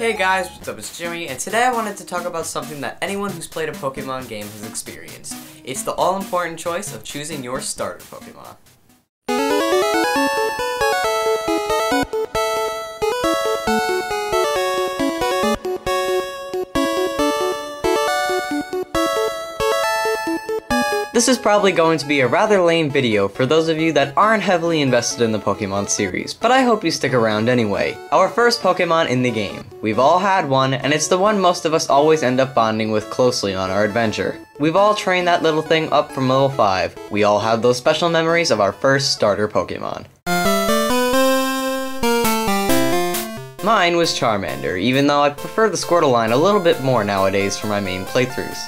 Hey guys, what's up, it's Jimmy, and today I wanted to talk about something that anyone who's played a Pokemon game has experienced. It's the all-important choice of choosing your starter Pokemon. This is probably going to be a rather lame video for those of you that aren't heavily invested in the Pokemon series, but I hope you stick around anyway. Our first Pokemon in the game. We've all had one, and it's the one most of us always end up bonding with closely on our adventure. We've all trained that little thing up from level 5. We all have those special memories of our first starter Pokemon. Mine was Charmander, even though I prefer the Squirtle line a little bit more nowadays for my main playthroughs.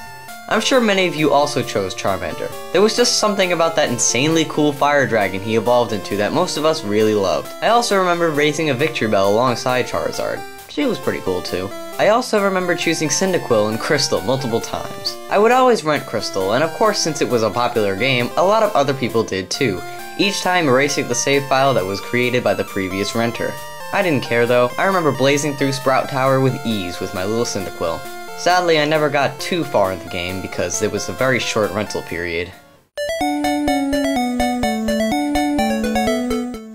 I'm sure many of you also chose Charmander. There was just something about that insanely cool fire dragon he evolved into that most of us really loved. I also remember raising a Victory Bell alongside Charizard. She was pretty cool too. I also remember choosing Cyndaquil and Crystal multiple times. I would always rent Crystal, and of course since it was a popular game, a lot of other people did too, each time erasing the save file that was created by the previous renter. I didn't care though. I remember blazing through Sprout Tower with ease with my little Cyndaquil. Sadly, I never got too far in the game because it was a very short rental period.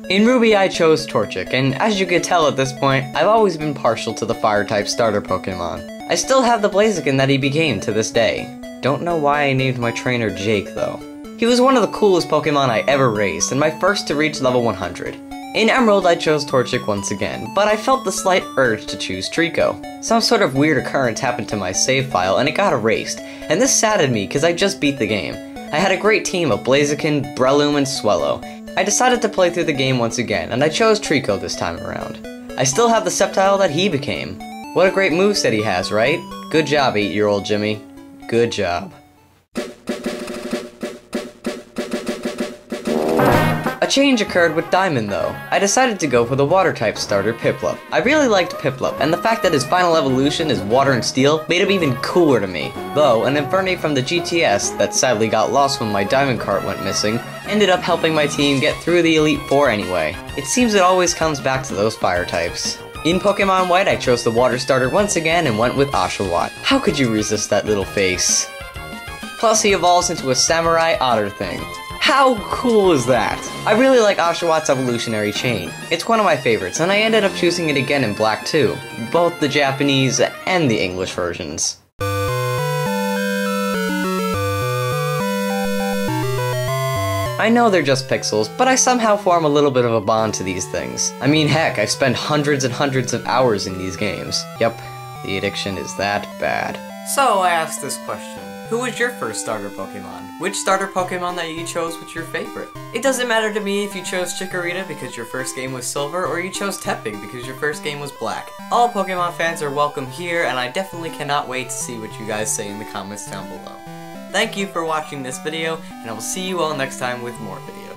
In Ruby, I chose Torchic, and as you can tell at this point, I've always been partial to the Fire-type starter Pokemon. I still have the Blaziken that he became to this day. Don't know why I named my trainer Jake, though. He was one of the coolest Pokemon I ever raised, and my first to reach level 100. In Emerald, I chose Torchic once again, but I felt the slight urge to choose Treecko. Some sort of weird occurrence happened to my save file and it got erased, and this saddened me because I just beat the game. I had a great team of Blaziken, Breloom, and Swellow. I decided to play through the game once again, and I chose Treecko this time around. I still have the Sceptile that he became. What a great moveset he has, right? Good job, 8-year-old Jimmy. Good job. A change occurred with Diamond though. I decided to go for the Water-type starter Piplup. I really liked Piplup, and the fact that his final evolution is Water and Steel made him even cooler to me. Though, an Infernape from the GTS that sadly got lost when my Diamond cart went missing ended up helping my team get through the Elite Four anyway. It seems it always comes back to those fire types. In Pokemon White, I chose the Water starter once again and went with Oshawott. How could you resist that little face? Plus he evolves into a Samurai Otter thing. How cool is that? I really like Oshawott's evolutionary chain. It's one of my favorites, and I ended up choosing it again in black too, both the Japanese and the English versions. I know they're just pixels, but I somehow form a little bit of a bond to these things. I mean, heck, I've spent hundreds and hundreds of hours in these games. Yep, the addiction is that bad. So I asked this question. Who was your first starter Pokemon? Which starter Pokemon that you chose was your favorite? It doesn't matter to me if you chose Chikorita because your first game was Silver, or you chose Tepig because your first game was Black. All Pokemon fans are welcome here, and I definitely cannot wait to see what you guys say in the comments down below. Thank you for watching this video, and I will see you all next time with more videos.